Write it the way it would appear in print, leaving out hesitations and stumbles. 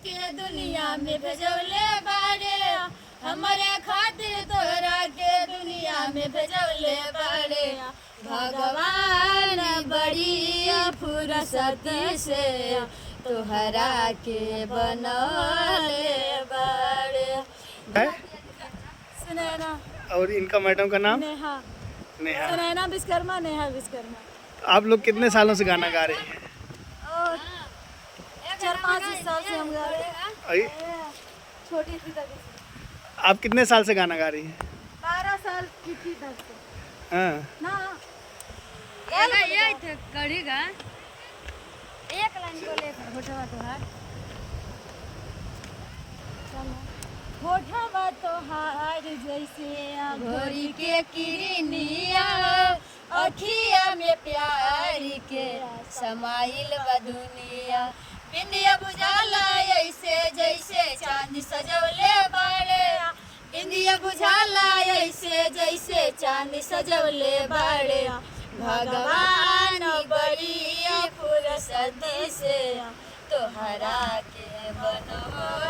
के दुनिया में भेजौले बाड़े हमारे खातिर तोहरा के दुनिया में भेजौले बाड़े भगवान बड़ी फुर्सत से तोहरा के बनौले बाड़े। सुनैना। और इनका मैडम का नाम? नेहा। नेहा। सुनैना विश्वकर्मा, नेहा विश्वकर्मा। आप लोग कितने सालों से गाना गा रहे हैं? 4-5 साल से हम गा रहे हैं। छोटी थी तभी से। आप कितने साल से गाना गा रही हैं? 12 साल की थी तब से। हाँ। ना ये करेगा एक लाइन बोले होठवा तोहार होठवा तोहार जैसे घोरी के किरनिया अखिया में प्यार के समाइल बा दुनिया बिंदिया बुझाला ऐसे जैसे चांद सजवले बाड़े बिंदिया बुझाला ऐसे जैसे चांद सजवले बाड़े भगवान बड़ी फुर्सत से तोहरा के बनौले